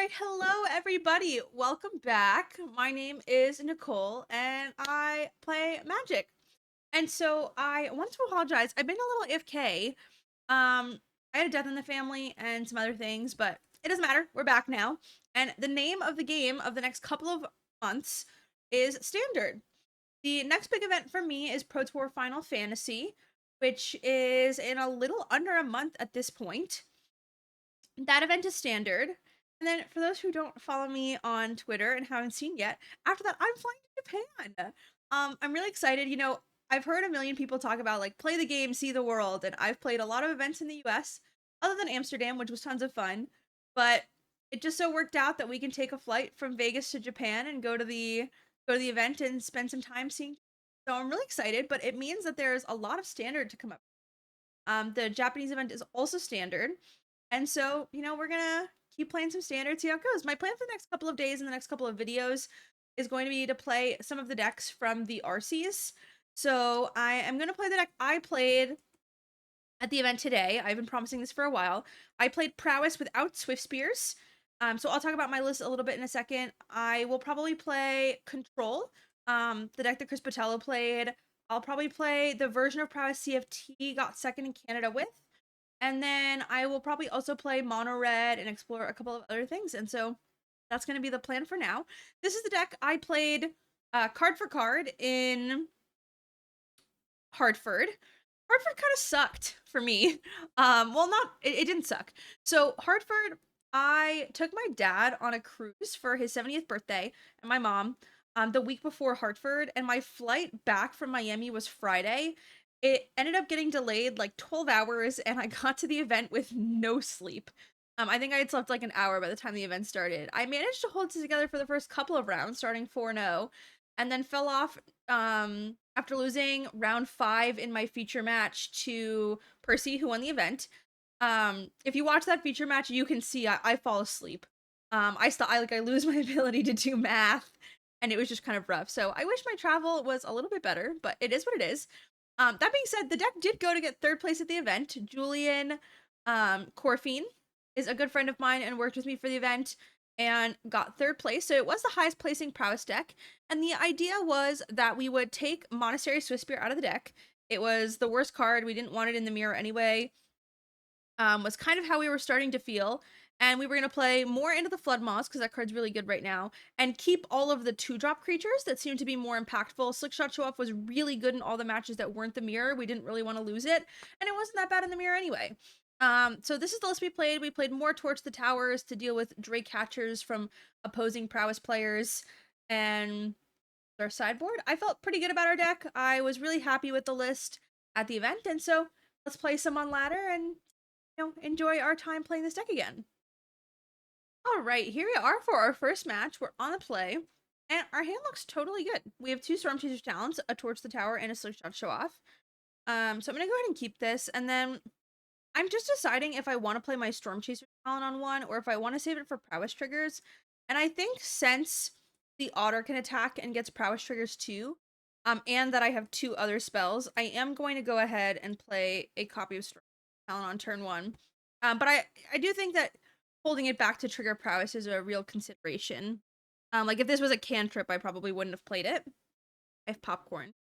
right, hello everybody. Welcome back. My name is Nicole and I play Magic. And so I want to apologize. I've been a little AFK. I had a death in the family and some other things, but it doesn't matter. We're back now. And the name of the game of the next couple of months is Standard. The next big event for me is Pro Tour Final Fantasy, which is in a little under a month at this point. That event is Standard. And then for those who don't follow me on Twitter and haven't seen yet, after that I'm flying to Japan. I'm really excited. I've heard a million people talk about like play the game, see the world, and I've played a lot of events in the US other than Amsterdam, which was tons of fun. But it just so worked out that we can take a flight from Vegas to Japan and go to the event and spend some time seeing. So I'm really excited, but it means that there's a lot of Standard to come up. The Japanese event is also Standard. And so, we're gonna keep playing some Standard, see how it goes. My plan for the next couple of days and the next couple of videos is going to be to play some of the decks from the RCs. So I am gonna play the deck I played at the event today. I've been promising this for a while. I played Prowess without Swiftspears. So I'll talk about my list a little bit in a second. I will probably play Control, the deck that Chris Botello played. I'll probably play the version of Prowess CFT got second in Canada with. And then I will probably also play Mono Red and explore a couple of other things. And so that's going to be the plan for now. This is the deck I played card for card in Hartford. Hartford kind of sucked for me. Well, not it didn't suck. So Hartford, I took my dad on a cruise for his 70th birthday and my mom the week before Hartford, and my flight back from Miami was Friday. It ended up getting delayed like 12 hours, and I got to the event with no sleep. I think I had slept like an hour by the time the event started. I managed to hold it together for the first couple of rounds, starting 4-0, and then fell off after losing round 5 in my feature match to Percy, who won the event. If you watch that feature match, you can see I fall asleep. I lose my ability to do math, and it was just kind of rough. So I wish my travel was a little bit better, but it is what it is. That being said, the deck did go to get third place at the event. Julian Corfine is a good friend of mine and worked with me for the event and got third place. So it was the highest placing Prowess deck. And the idea was that we would take Monastery Swiftspear out of the deck. It was the worst card. We didn't want it in the mirror anyway. Was kind of how we were starting to feel. And we were going to play more into the Flood Moss, because that card's really good right now, and keep all of the 2-drop creatures that seem to be more impactful. Slickshot Show Off was really good in all the matches that weren't the mirror. We didn't really want to lose it, and it wasn't that bad in the mirror anyway. So this is the list we played. We played more Torch the Towers to deal with Drake Catchers from opposing Prowess players, and our sideboard. I felt pretty good about our deck. I was really happy with the list at the event, and so let's play some on ladder and enjoy our time playing this deck again. All right, here we are for our first match. We're on the play, and our hand looks totally good. We have 2 Storm Chaser talents, a Torch the Tower, and a Slingshot Show Off. So I'm gonna go ahead and keep this, and then I'm just deciding if I want to play my Storm Chaser talent on one, or if I want to save it for Prowess triggers. And I think since the Otter can attack and gets Prowess triggers too, and that I have 2 other spells, I am going to go ahead and play a copy of Storm talent on turn 1. But I do think that holding it back to trigger Prowess is a real consideration. Like if this was a cantrip, I probably wouldn't have played it. I have popcorn.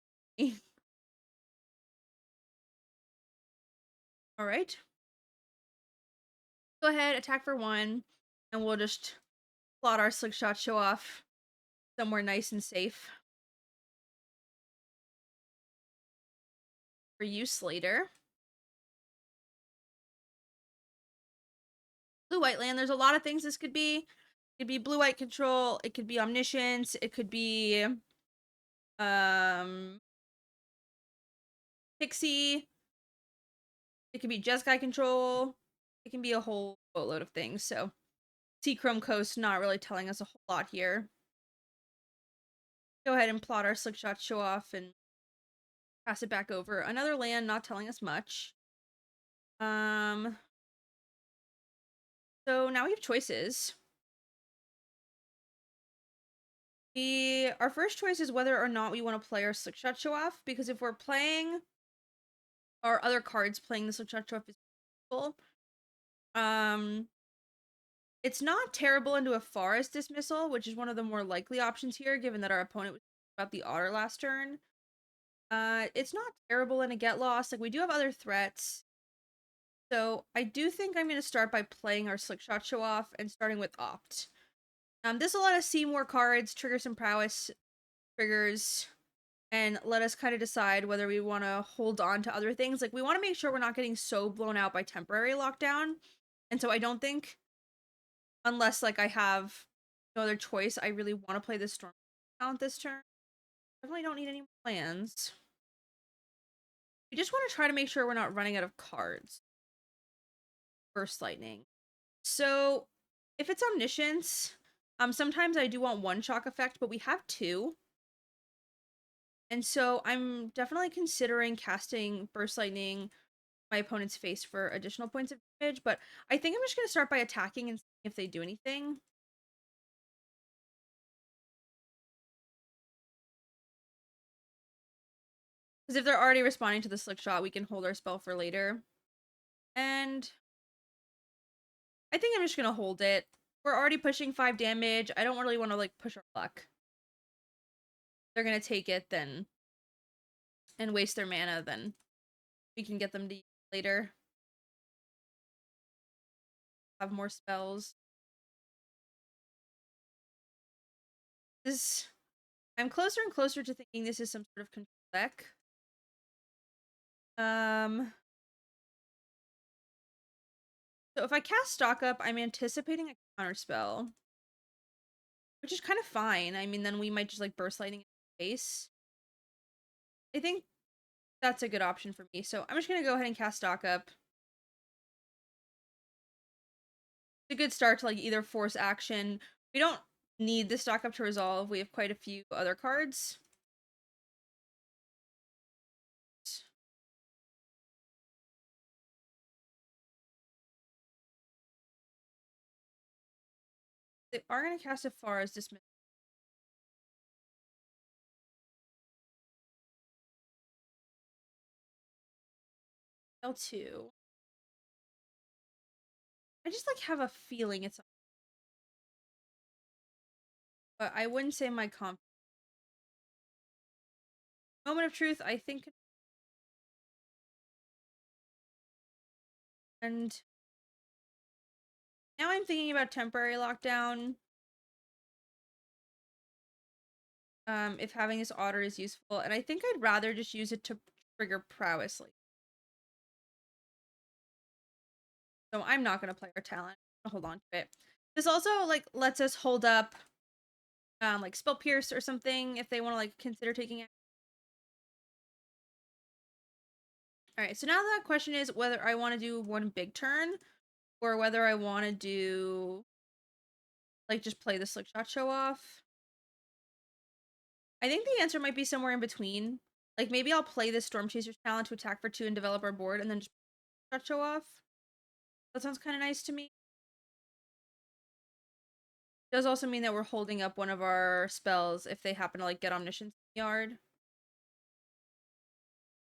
All right. Go ahead, attack for 1, and we'll just plot our Slickshot Show Off somewhere nice and safe. For you, Slater. Blue-white land, there's a lot of things this could be. It could be blue-white control, it could be omniscience, it could be Pixie, it could be Jeskai control, it can be a whole boatload of things. So Seachrome Coast not really telling us a whole lot here. Go ahead and plot our Slickshot Show Off and pass it back over. Another land not telling us much. So now we have choices. Our first choice is whether or not we want to play our Slickshot Show Off, because if we're playing our other cards, playing the Slickshot Show Off is useful. It's not terrible into a forest dismissal, which is one of the more likely options here, given that our opponent was about the otter last turn. It's not terrible in a get lost. Like, we do have other threats. So I do think I'm going to start by playing our Slickshot Show Off and starting with Opt. This will let us see more cards, trigger some prowess triggers, and let us kind of decide whether we want to hold on to other things. Like, we want to make sure we're not getting so blown out by temporary lockdown. And so I don't think, unless like I have no other choice, I really want to play the Storm Count this turn. Definitely don't need any more plans. We just want to try to make sure we're not running out of cards. Burst Lightning. So if it's Omniscience, sometimes I do want one shock effect, but we have two. And so I'm definitely considering casting Burst Lightning my opponent's face for additional points of damage, but I think I'm just going to start by attacking and seeing if they do anything. Because if they're already responding to the Slick Shot, we can hold our spell for later. And I think I'm just going to hold it. We're already pushing 5 damage. I don't really want to like push our luck. They're going to take it then and waste their mana, then we can get them to use later. Have more spells. I'm closer and closer to thinking this is some sort of control deck. So if I cast Stock Up, I'm anticipating a counter spell, which is kind of fine. I mean, then we might just like Burst Lightning in the face. I think that's a good option for me. So I'm just gonna go ahead and cast Stock Up. It's a good start to like either force action. We don't need the Stock Up to resolve. We have quite a few other cards. They are gonna cast as far as Dismiss. L2. I just like have a feeling it's, but I wouldn't say my Moment of Truth, I think. And now I'm thinking about temporary lockdown. If having this otter is useful, and I think I'd rather just use it to trigger prowess. So I'm not gonna play our talent. I'll hold on to it. This also like lets us hold up like Spell Pierce or something if they want to like consider taking it. Alright, so now the question is whether I want to do one big turn or whether I want to do like just play the Slickshot Show Off. I think the answer might be somewhere in between. Like maybe I'll play this Storm Chaser's talent to attack for 2 and develop our board and then just Slickshot Show Off. That sounds kind of nice to me. It does also mean that we're holding up one of our spells if they happen to like get Omniscience in the yard.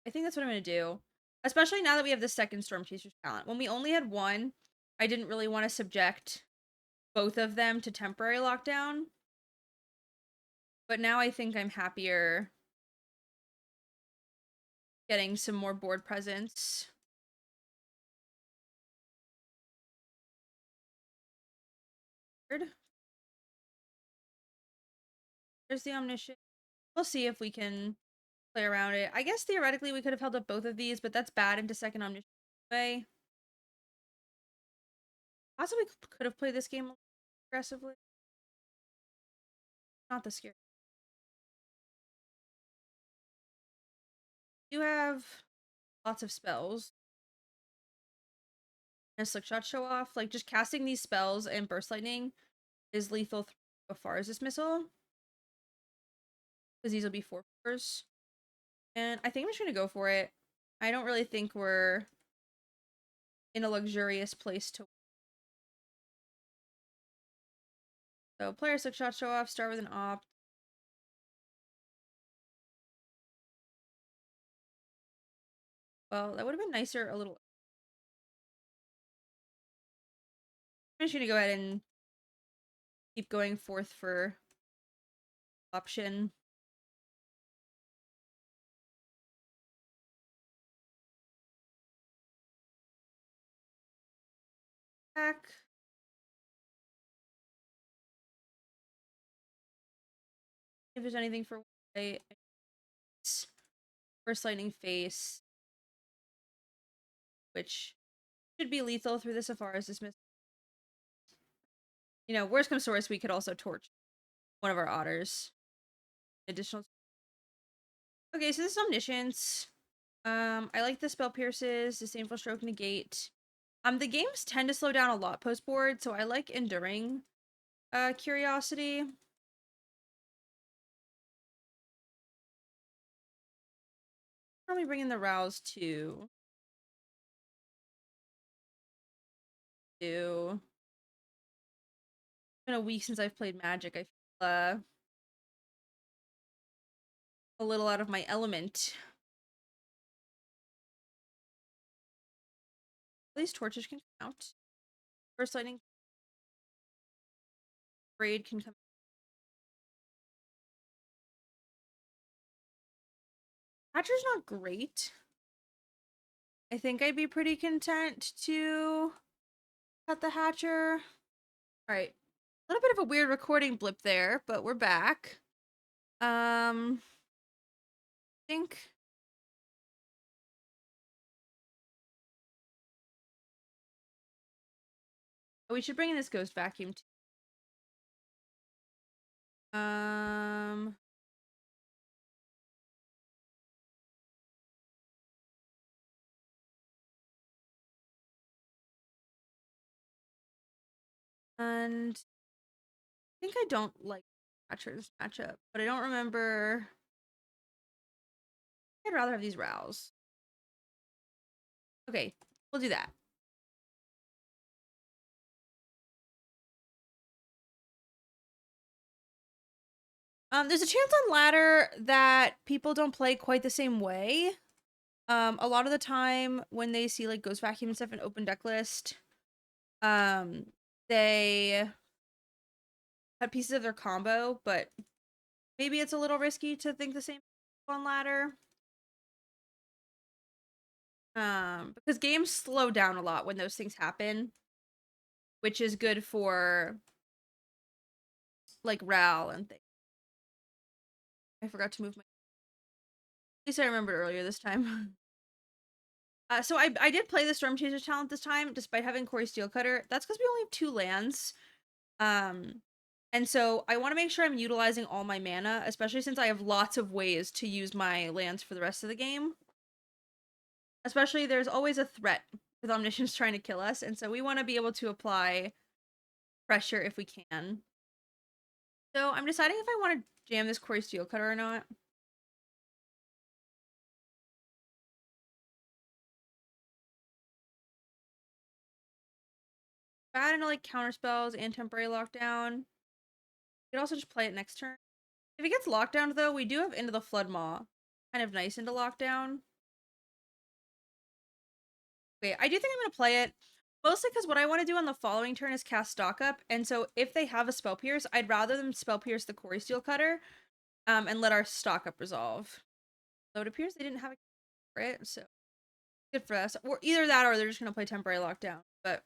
I think that's what I'm going to do. Especially now that we have the second Storm Chaser's talent. When we only had one, I didn't really want to subject both of them to temporary lockdown. But now I think I'm happier getting some more board presence. There's the Omniscient. We'll see if we can play around it. I guess theoretically we could have held up both of these, but that's bad into second Omniscient way. Possibly could have played this game aggressively. Not the scary. You have lots of spells. And a Slickshot Show Off. Like, just casting these spells and Burst Lightning is lethal as far as Dismissal. Because these will be 4/4s. And I think I'm just going to go for it. I don't really think we're in a luxurious place to. So, player Slickshot Show Off, start with an Opt. Well, that would have been nicer a little. I'm just going to go ahead and keep going forth for option. Back. If there's anything for first lightning face, which should be lethal through the Safara's dismiss. You know, worst comes to worst, we could also torch one of our otters. Additional. Okay, so this is Omniscience. I like the spell pierces, disdainful stroke, negate. The games tend to slow down a lot post board, so I like enduring curiosity. Probably bring in the rouse too. It's been a week since I've played Magic. I feel a little out of my element. These torches can come out. First lightning braid can come. Hatcher's not great. I think I'd be pretty content to cut the Hatcher. All right, a little bit of a weird recording blip there, but we're back. I think we should bring in this ghost vacuum too. And I think I don't like Hatcher's matchup, but I don't remember. I'd rather have these rows. Okay, we'll do that. There's a chance on ladder that people don't play quite the same way. A lot of the time when they see like Ghost Vacuum and stuff in open deck list, they have pieces of their combo, but maybe it's a little risky to think the same on ladder. Because games slow down a lot when those things happen, which is good for like Ral and things. I forgot to move my. At least I remembered earlier this time. So I did play the Storm Chaser talent this time, despite having Cori-Steel Cutter. That's because we only have 2 lands. And so I want to make sure I'm utilizing all my mana, especially since I have lots of ways to use my lands for the rest of the game. Especially there's always a threat with Omniscience trying to kill us, and so we want to be able to apply pressure if we can. So I'm deciding if I want to jam this Cori-Steel Cutter or not. Add into like counter spells and temporary lockdown. You could also just play it next turn. If it gets lockdown though, we do have Into the Flood Maw. Kind of nice into lockdown. Okay, I do think I'm gonna play it. Mostly because what I want to do on the following turn is cast Stock Up, and so if they have a Spell Pierce, I'd rather them Spell Pierce the Cori-Steel Cutter, and let our Stock Up resolve. So it appears they didn't have a for it, so good for us. Or either that or they're just gonna play Temporary Lockdown. But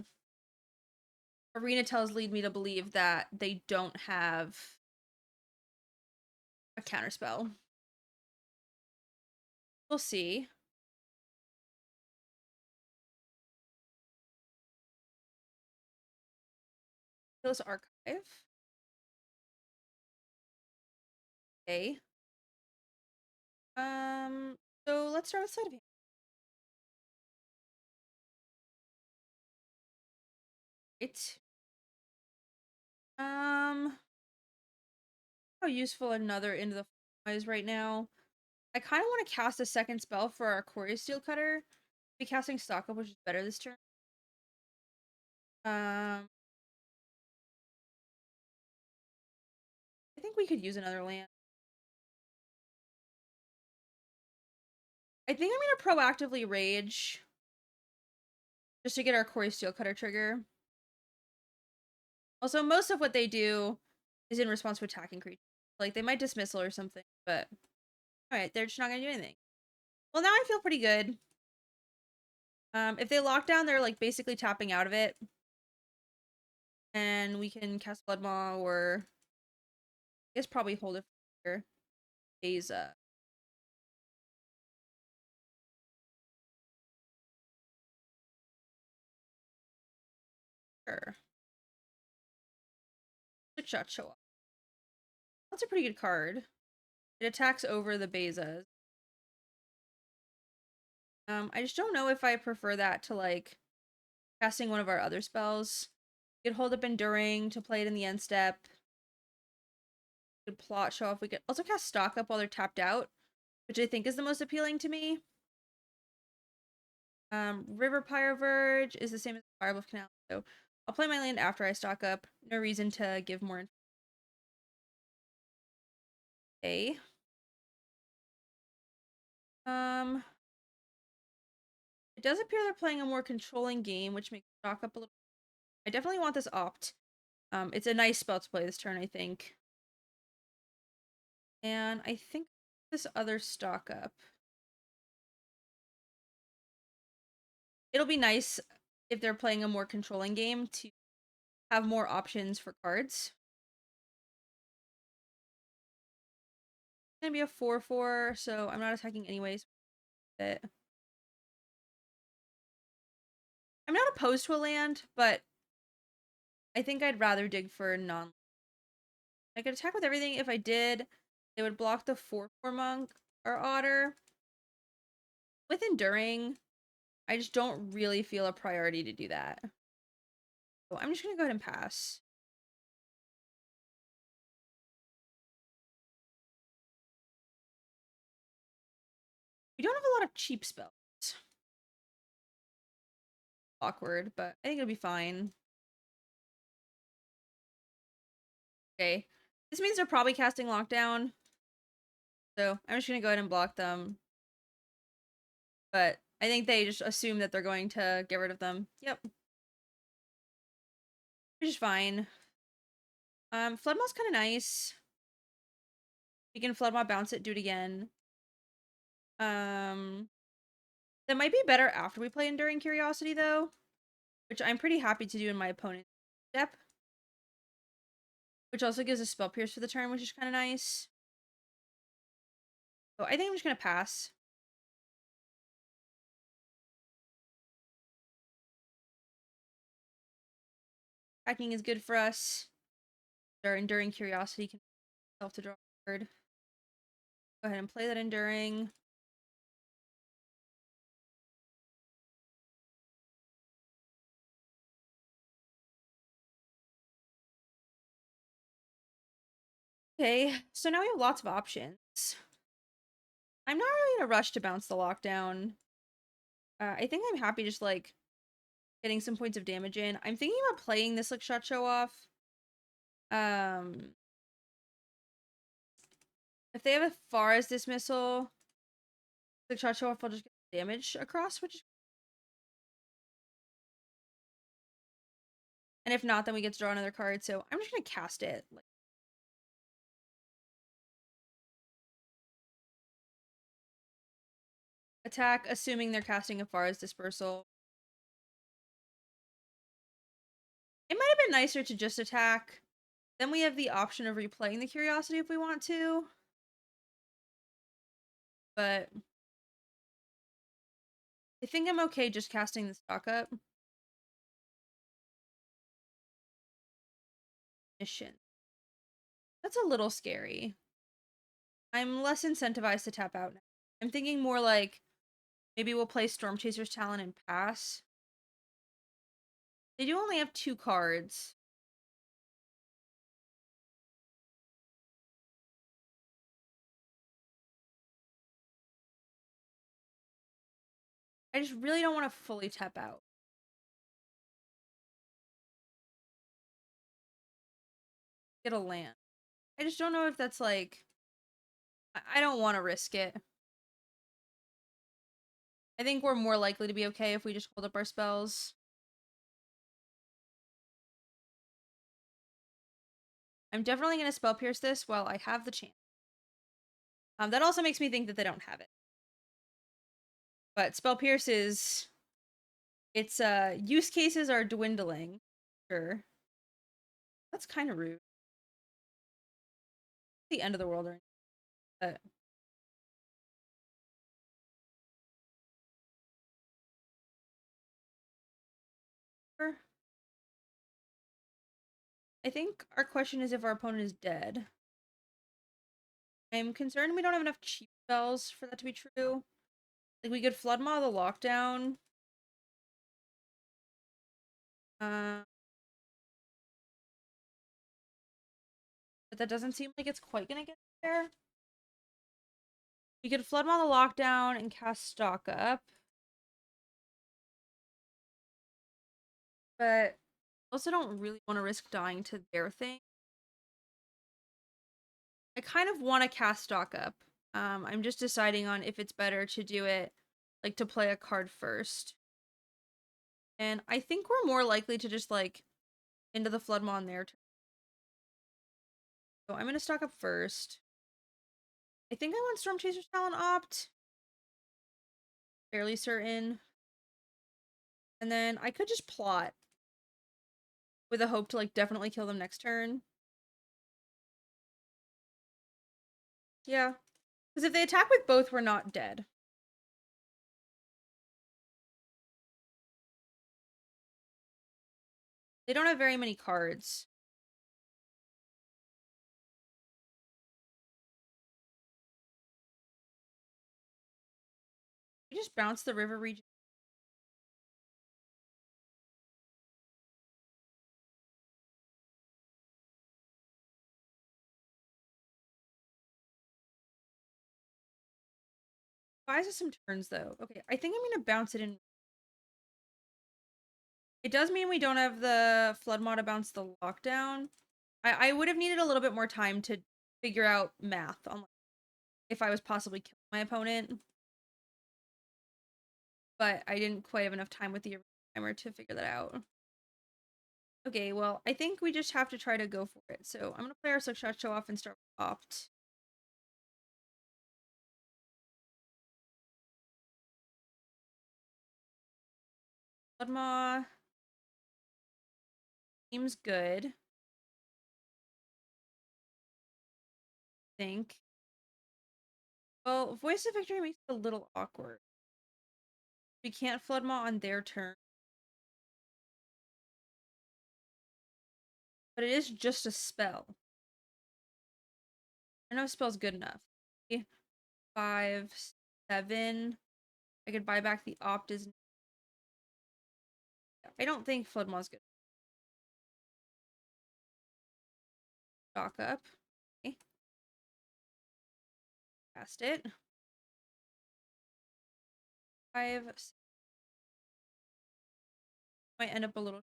Arena tells lead me to believe that they don't have a counterspell. We'll see. Those Archive. Okay. So let's start with sleight of hand. It. How useful another Into the Flood is right now. I kind of want to cast a second spell for our Cori-Steel Cutter. Be casting Stock Up, which is better this turn. I think we could use another land. I think I'm gonna proactively Rage. Just to get our Cori-Steel Cutter trigger. Also, most of what they do is in response to attacking creatures. Like, they might dismissal or something, but alright, they're just not gonna do anything. Well, now I feel pretty good. If they lock down, they're like basically tapping out of it. And we can cast Blood Maw or I guess probably hold it for Beza. Sure. Six shot show up. That's a pretty good card. It attacks over the Bezas. I just don't know if I prefer that to like casting one of our other spells. We could hold up Enduring to play it in the end step. We could plot show off. We could also cast Stock Up while they're tapped out, which I think is the most appealing to me. River Pyroverge is the same as Firebluff Canal, so I'll play my land after I stock up. No reason to give more. Okay. It does appear they're playing a more controlling game, which makes stock up a little. I definitely want this opt. It's a nice spell to play this turn, I think. And I think this other stock up. It'll be nice if they're playing a more controlling game to have more options for cards. It's gonna be a 4/4, so I'm not attacking anyways. But I'm not opposed to a land, but I think I'd rather dig for non. I could attack with everything. If I did, they would block the 4/4 monk or otter. With enduring, I just don't really feel a priority to do that. So I'm just gonna go ahead and pass. We don't have a lot of cheap spells. Awkward, but I think it'll be fine. Okay. This means they're probably casting Lockdown. So I'm just gonna go ahead and block them. But I think they just assume that they're going to get rid of them. Yep. Which is fine. Flood Maw's kind of nice. We can Flood Maw, bounce it, do it again. That might be better after we play Enduring Curiosity, though. Which I'm pretty happy to do in my opponent's step. Which also gives a Spell Pierce for the turn, which is kind of nice. So I think I'm just going to pass. Hacking is good for us. Our Enduring Curiosity can help to draw a card. Go ahead and play that Enduring. Okay, so now we have lots of options. I'm not really in a rush to bounce the lockdown. I think I'm happy just like getting some points of damage in. I'm thinking about playing this like shot show off. Um, if they have a far as dismissal, the shot show off will just get damage across, which. And if not, then we get to draw another card. So I'm just gonna cast it. Attack, assuming they're casting a far as dispersal. It might have been nicer to just attack. Then we have the option of replaying the curiosity if we want to. But I think I'm okay just casting the stock up. Mission. That's a little scary. I'm less incentivized to tap out now. I'm thinking more like maybe we'll play Storm Chaser's Talon and pass. They do only have 2 cards. I just really don't want to fully tap out. Get a land. I just don't know if that's like. I don't want to risk it. I think we're more likely to be okay if we just hold up our spells. I'm definitely going to spell pierce this while I have the chance. That also makes me think that they don't have it. But spell pierce is its use cases are dwindling. Sure. That's kind of rude. The end of the world or anything, but I think our question is if our opponent is dead. I'm concerned we don't have enough cheap spells for that to be true. Like, we could Flood Maw the Lockdown. Uh, but that doesn't seem like it's quite gonna get there. We could Flood Maw the Lockdown and cast Stock Up. But also don't really want to risk dying to their thing. I kind of want to cast Stock Up. I'm just deciding on if it's better to do it, like, to play a card first. And I think we're more likely to just, like, into the Flood Maw on their turn. So I'm going to stock up first. I think I want Storm Chaser's Talon opt. Fairly certain. And then I could just plot with a hope to, like, definitely kill them next turn. Yeah. Because if they attack with both, we're not dead. They don't have very many cards. We just bounce the river region. Buys us some turns, though. Okay, I think I'm going to bounce it in. It does mean we don't have the Flood Maw to bounce the Lockdown. I would have needed a little bit more time to figure out math on, like, if I was possibly killing my opponent. But I didn't quite have enough time with the timer to figure that out. Okay, well, I think we just have to try to go for it. So I'm gonna play our Suckshot Show off and start with Opt. Bloodmaw seems good. I think. Well, Voice of Victory makes it a little awkward. We can't Floodmaw on their turn. But it is just a spell. I know spell's good enough. 5, 7. I could buy back the Opt is. I don't think Floodmaw's good. Stock up. Okay. Cast it. 5. Might end up a little.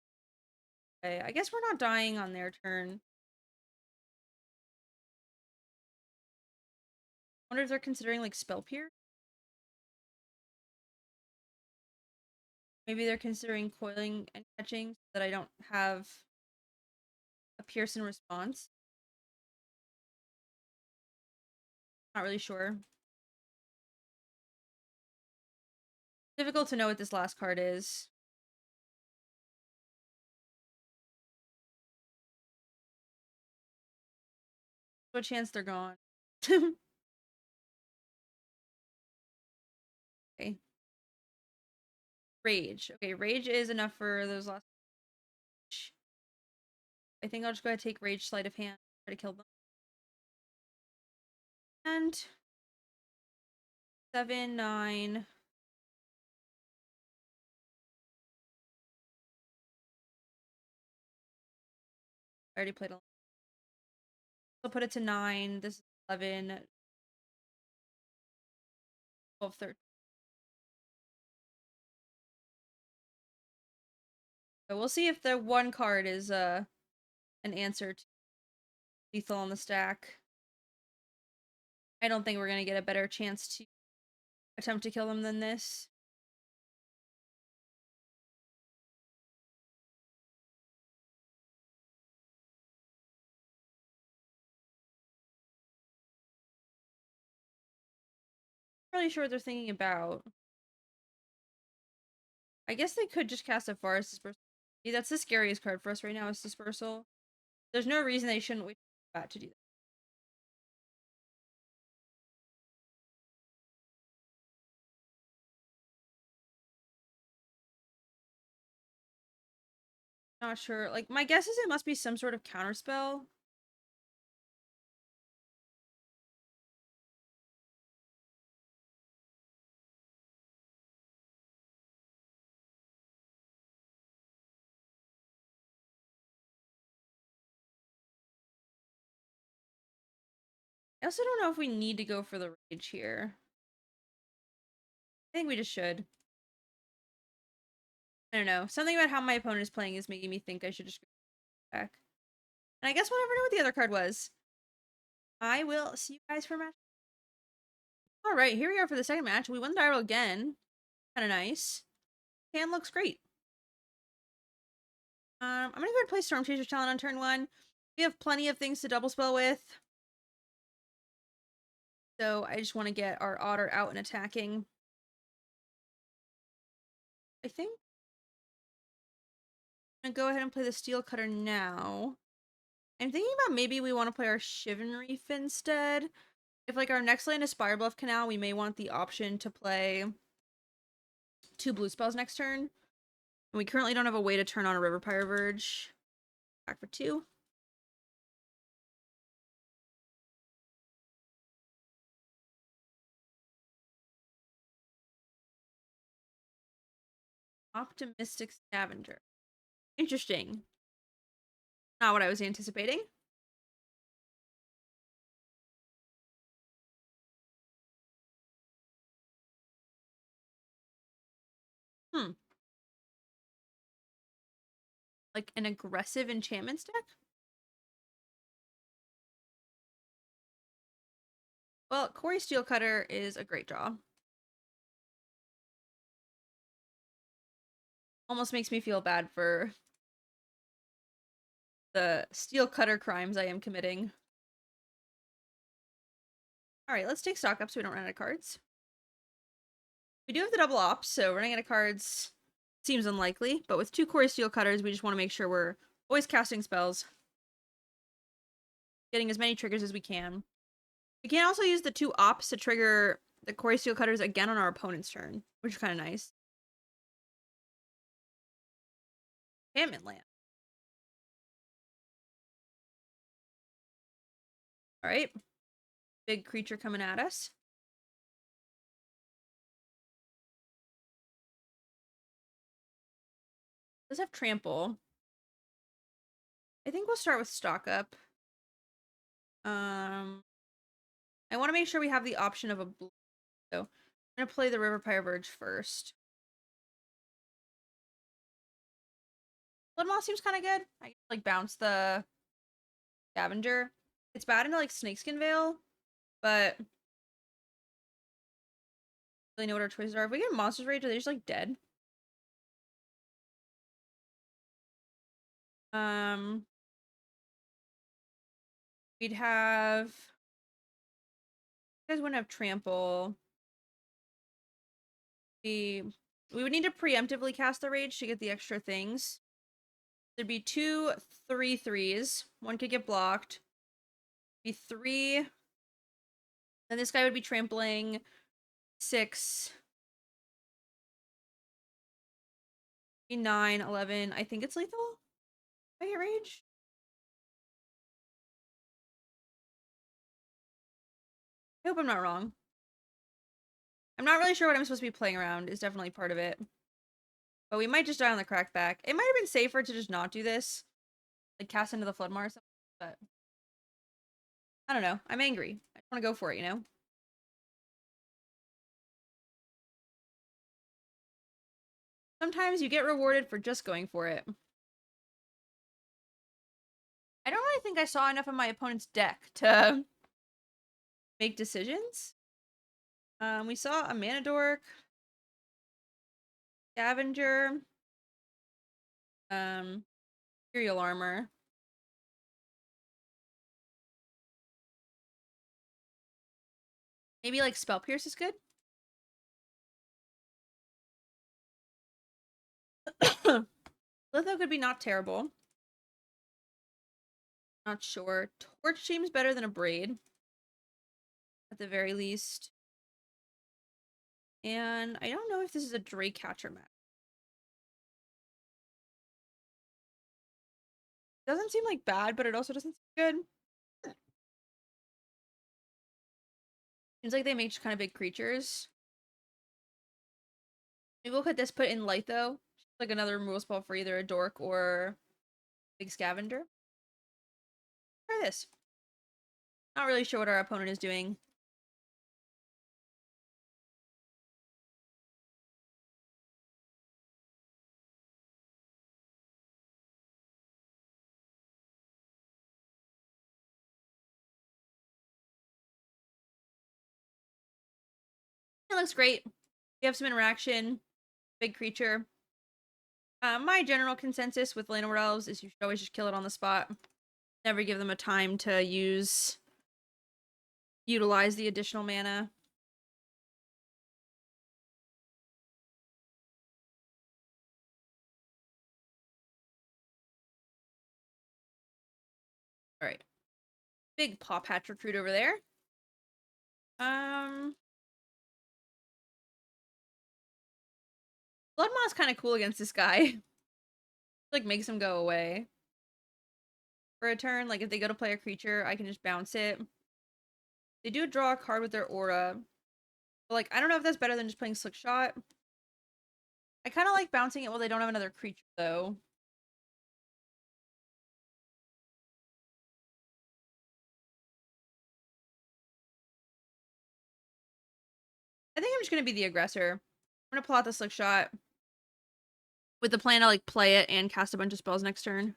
Okay, I guess we're not dying on their turn. Wonder if they're considering, like, Spell Pierce? Maybe they're considering coiling and catching so that I don't have a pierce in response. Not really sure. Difficult to know what this last card is. What chance they're gone. Okay. Rage. Okay, Rage is enough for those last. I think I'll just go ahead and take Rage Sleight of Hand. Try to kill them. And 7, 9. I already played a. I'll put it to 9. This is 11. 12, 13. So we'll see if the one card is an answer to lethal on the stack. I don't think we're gonna get a better chance to attempt to kill them than this. really sure what they're thinking about. I guess they could just cast a Forest Dispersal. See, that's the scariest card for us right now is Dispersal. There's no reason they shouldn't wait for that to do that. Not sure. Like, my guess is it must be some sort of counterspell. I also don't know if we need to go for the Rage here. I think we just should. I don't know. Something about how my opponent is playing is making me think I should just go back. And I guess we'll never know what the other card was. I will see you guys for match. Alright, here we are for the second match. We won the die roll again. Kinda nice. Hand looks great. I'm gonna go ahead and play Storm Chaser's Talon on turn 1. We have plenty of things to double spell with. So I just want to get our Otter out and attacking. I think I'm gonna go ahead and play the Steel Cutter now. I'm thinking about maybe we want to play our Shivan Reef instead. If like our next land is Spirebluff Canal, we may want the option to play 2 blue spells next turn. And we currently don't have a way to turn on a River Pyre Verge. Back for 2. Optimistic Scavenger. Interesting. Not what I was anticipating. Hmm. Like an aggressive enchantments deck? Well, Cori-Steel Cutter is a great draw. Almost makes me feel bad for the Steel Cutter crimes I am committing. Alright, let's take stock up so we don't run out of cards. We do have the double ops, so running out of cards seems unlikely, but with 2 Cori-Steel Cutters, we just want to make sure we're always casting spells. Getting as many triggers as we can. We can also use the 2 ops to trigger the Cori-Steel Cutters again on our opponent's turn, which is kind of nice. Enchantment land. Alright. Big creature coming at us. Does have trample. I think we'll start with stock up. I want to make sure we have the option of a blue. So I'm gonna play the River Pyre Verge first. Blood Moth seems kind of good. I can like bounce the Scavenger. It's bad into like Snakeskin Veil, but really know what our choices are. If we get Monster's Rage, are they just like dead? Um, we'd have. You guys wouldn't have Trample. We would need to preemptively cast the Rage to get the extra things. There'd be 2 3/3s. One could get blocked. Be 3. Then this guy would be trampling 6. Be 9, 11. I think it's lethal. If I get Rage. I hope I'm not wrong. I'm not really sure what I'm supposed to be playing around is definitely part of it. But we might just die on the crackback. It might have been safer to just not do this. Like cast into the Floodmar or something, but I don't know. I'm angry. I just want to go for it, you know? Sometimes you get rewarded for just going for it. I don't really think I saw enough of my opponent's deck to make decisions. We saw a Mana Dork, Scavenger, Imperial Armor. Maybe like Spell Pierce is good. Litho could be not terrible. Not sure. Torch seems better than a braid. At the very least. And I don't know if this is a Drake Catcher map. Doesn't seem like bad, but it also doesn't seem good. Seems like they make just kind of big creatures. Maybe we'll put this in light though. Like another removal spell for either a dork or big scavenger. Try this. Not really sure what our opponent is doing. It looks great. We have some interaction. Big creature. My general consensus with Llanowar Elves is you should always just kill it on the spot. Never give them a time to utilize the additional mana. Alright. Big Paw Patch recruit over there. Blood Maw's kind of cool against this guy. Like, makes him go away. For a turn, like, if they go to play a creature, I can just bounce it. They do draw a card with their aura. But, like, I don't know if that's better than just playing Slick Shot. I kind of like bouncing it while they don't have another creature, though. I think I'm just going to be the aggressor. I'm going to pull out the Slick Shot. With the plan to, like, play it and cast a bunch of spells next turn.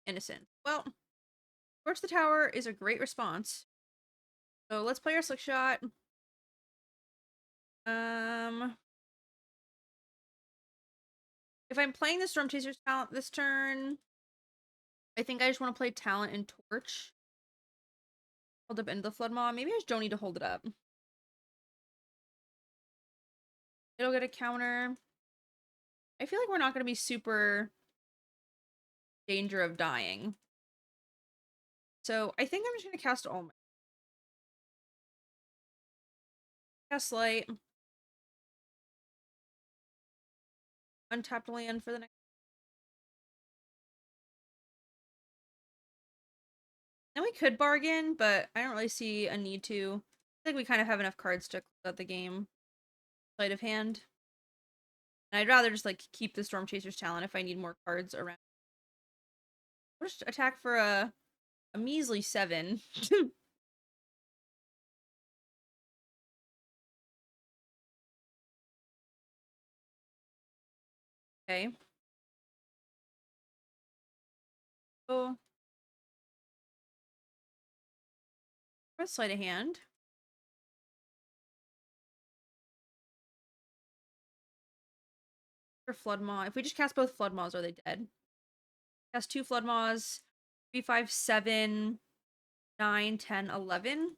Innocent. Well, Torch the Tower is a great response. So let's play our Slick Shot. If I'm playing the Storm Chaser's talent this turn, I think I just want to play Talent and Torch. Hold up into the Flood Maw. Maybe I just don't need to hold it up. It'll get a counter. I feel like we're not going to be super danger of dying. So I think I'm just going to cast all my. Cast Light. Untapped land for the next. Then we could bargain, but I don't really see a need to. I think we kind of have enough cards to close out the game. Sleight of hand. And I'd rather just like keep the Storm Chaser's talent if I need more cards around. We'll just attack for a measly 7. Okay. Oh. Let's sleight of hand. For Flood Maw. If we just cast both Flood Maws, are they dead? Cast 2 Flood Maws. 3, 5, 7, 9, 10, 11.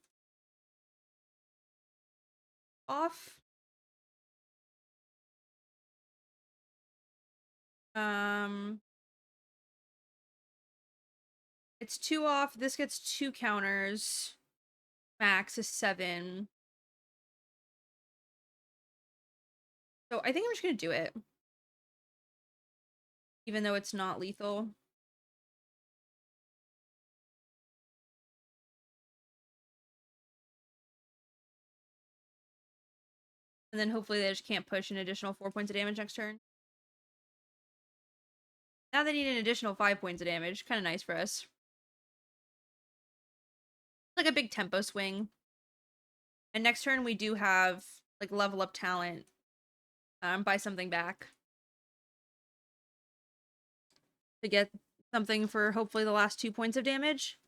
Off. It's 2 off. This gets 2 counters. Max is 7. So I think I'm just gonna do it. Even though it's not lethal. And then hopefully they just can't push an additional 4 points of damage next turn. Now they need an additional 5 points of damage. Kind of nice for us. Like a big tempo swing. And next turn we do have like level up talent. Buy something back. To get something for hopefully the last 2 points of damage.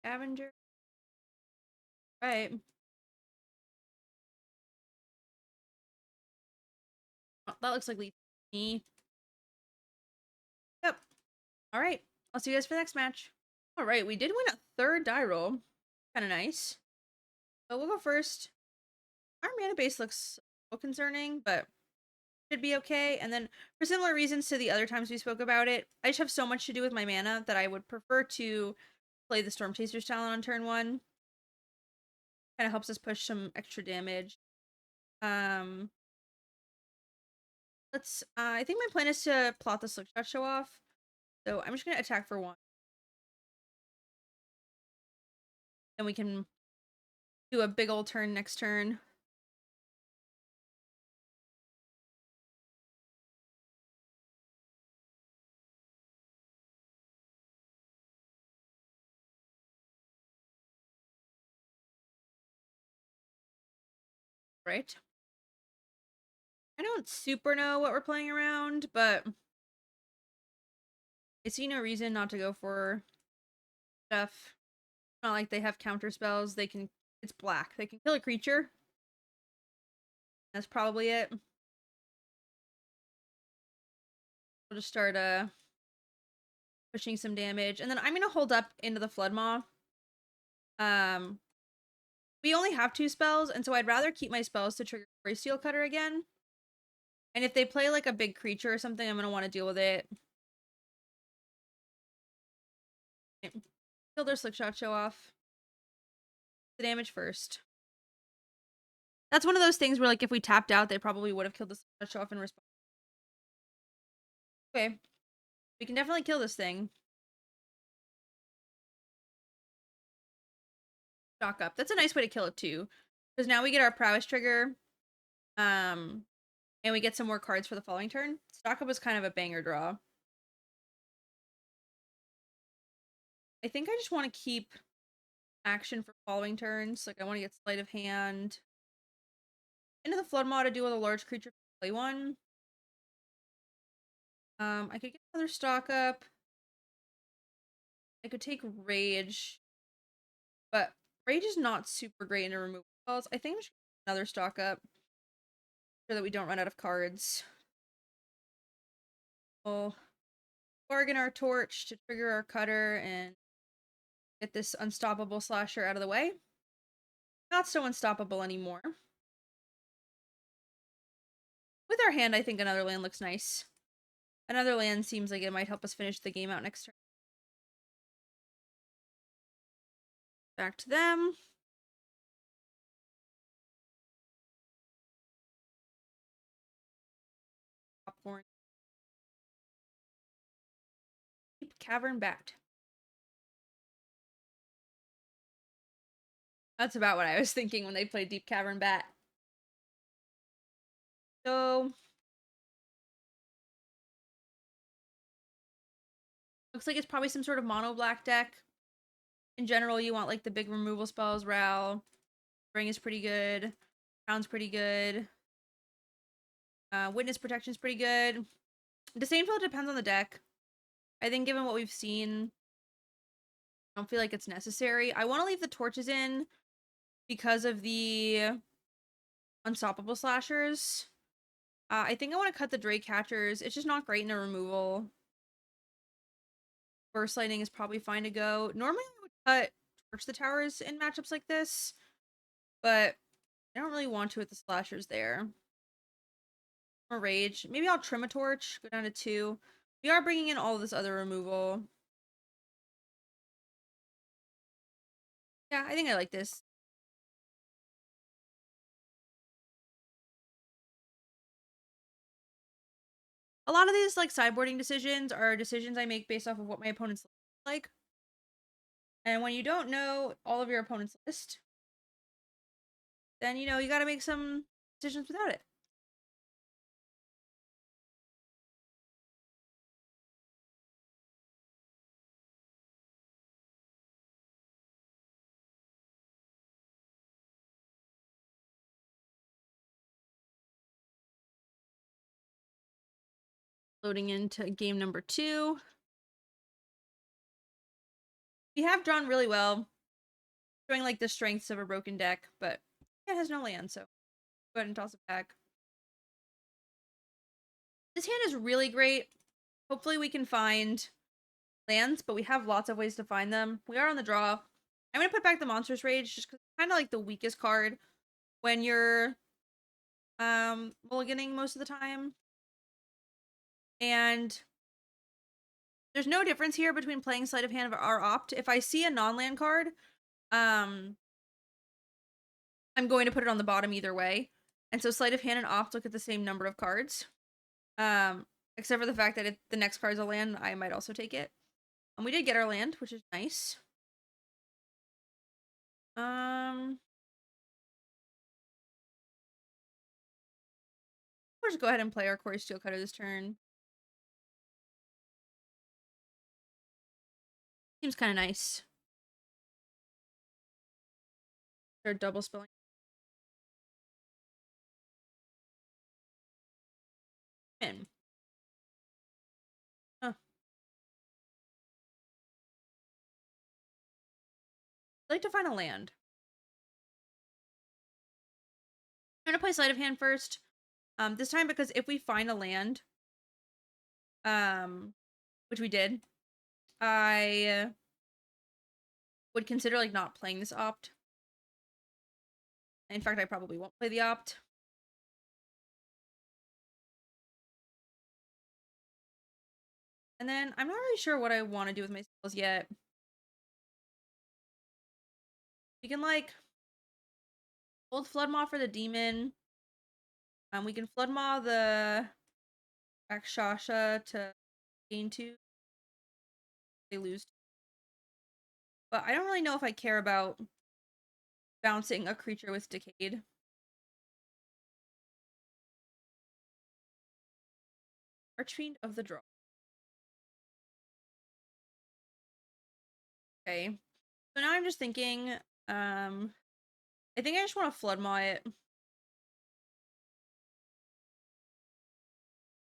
Scavenger. Right. That looks like me. Yep. All right. I'll see you guys for the next match. All right, we did win a third die roll. Kind of nice. But we'll go first. Our mana base looks a little concerning, but should be okay. And then for similar reasons to the other times we spoke about it, I just have so much to do with my mana that I would prefer to play the Storm Chaser's Talon on turn 1. Kind of helps us push some extra damage. Let's I think my plan is to plot the Slickshot show off. So I'm just gonna attack for 1. And we can do a big old turn next turn. Right? I don't super know what we're playing around, but I see no reason not to go for stuff. Not like they have counter spells. They can, it's black. They can kill a creature. That's probably it. We'll just start pushing some damage. And then I'm gonna hold up into the Flood Maw. We only have 2 spells, and so I'd rather keep my spells to trigger Cori-Steel Cutter again. And if they play like a big creature or something, I'm gonna want to deal with it. Okay. Kill their Slickshot show off. The damage first. That's one of those things where, like, if we tapped out, they probably would have killed the Slickshot show off in response. Okay. We can definitely kill this thing. Stock up. That's a nice way to kill it too. Because now we get our prowess trigger. And we get some more cards for the following turn. Stock up was kind of a banger draw. I think I just want to keep action for following turns. Like, I want to get sleight of hand. Into the Flood Maw to deal with a large creature, play 1. I could get another stock up. I could take Rage. But Rage is not super great in removal spells. I think I'm just gonna another stock up. So that we don't run out of cards. We'll bargain our torch to trigger our cutter and get this unstoppable slasher out of the way. Not so unstoppable anymore. With our hand, I think another land looks nice. Another land seems like it might help us finish the game out next turn. Back to them. Popcorn. Deep Cavern Bat. That's about what I was thinking when they played Deep Cavern Bat. So looks like it's probably some sort of mono black deck. In general, you want like the big removal spells. Ral. Ring is pretty good. Crown's pretty good. Witness Protection's pretty good. Disdainful depends on the deck. I think given what we've seen, I don't feel like it's necessary. I want to leave the torches in because of the unstoppable slashers. I think I want to cut the Drake Catchers. It's just not great in a removal. Burst Lightning is probably fine to go. Normally I would cut Torch the Towers in matchups like this, but I don't really want to with the slashers there. Or Rage. Maybe I'll trim a Torch, go down to 2. We are bringing in all of this other removal. Yeah, I think I like this. A lot of these like sideboarding decisions are decisions I make based off of what my opponent's like. And when you don't know all of your opponent's list, then you got to make some decisions without it. Loading into game number 2. We have drawn really well, showing like the strengths of a broken deck, but it has no land, so go ahead and toss it back. This hand is really great. Hopefully we can find lands, but we have lots of ways to find them. We are on the draw. I'm gonna put back the Monstrous Rage just because it's kind of like the weakest card when you're mulliganing most of the time. And there's no difference here between playing Sleight of Hand or Opt. If I see a non-land card, um, I'm going to put it on the bottom either way. And so Sleight of Hand and Opt look at the same number of cards. Except for the fact that the next card is a land, I might also take it. And we did get our land, which is nice. We'll just go ahead and play our Cori-Steel Cutter this turn. Seems kind of nice. They're double spelling. In. Huh. I'd like to find a land. I'm gonna play Sleight of Hand first. This time because if we find a land, which we did, I would consider like not playing this Opt. In fact, I probably won't play the Opt. And then I'm not really sure what I want to do with my spells yet. We can like hold Floodmaw for the demon. We can Floodmaw the Rakshasha to gain 2. They lose. But I don't really know if I care about bouncing a creature with Decayed. Archfiend of the Draw. Okay. So now I'm just thinking, I think I just want to Floodmaw it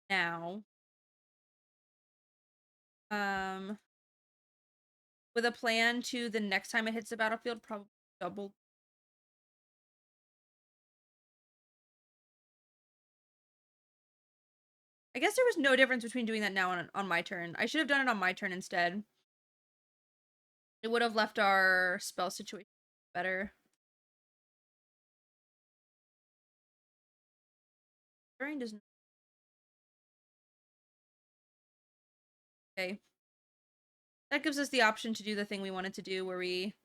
now. With a plan to the next time it hits the battlefield, probably double. I guess there was no difference between doing that now on my turn. I should have done it on my turn instead. It would have left our spell situation better. During does. Okay. That gives us the option to do the thing we wanted to do where we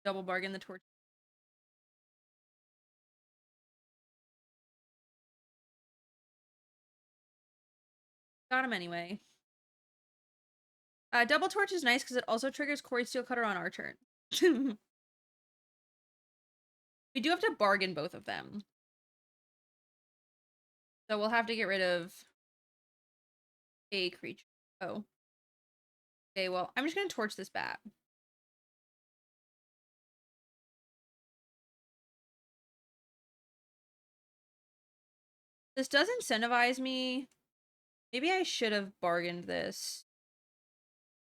double bargain the torch. Got him anyway. Double torch is nice because it also triggers Cori-Steel Cutter on our turn. We do have to bargain both of them. So we'll have to get rid of a creature. Oh. Okay, well, I'm just going to torch this bat. This does incentivize me. Maybe I should have bargained this.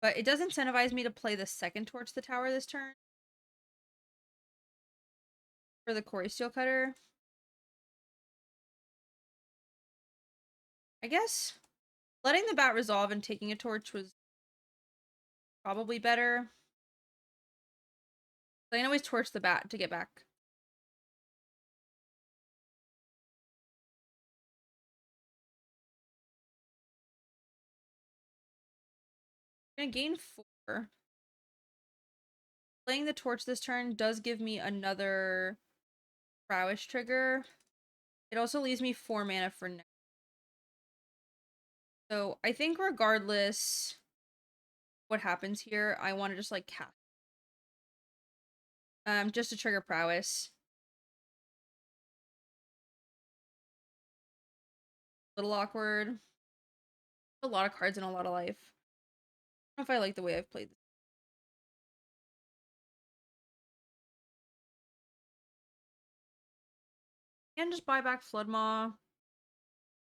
But it does incentivize me to play the second torch the tower this turn. For the Cori-Steel Cutter. I guess letting the bat resolve and taking a torch was probably better. I can always torch the bat to get back. I'm gonna gain 4. Playing the torch this turn does give me another prowess trigger. It also leaves me 4 mana for next. So I think regardless what happens here, I want to just like cast. Just to trigger prowess. A little awkward. A lot of cards and a lot of life. I don't know if I like the way I've played this. And just buy back Floodmaw.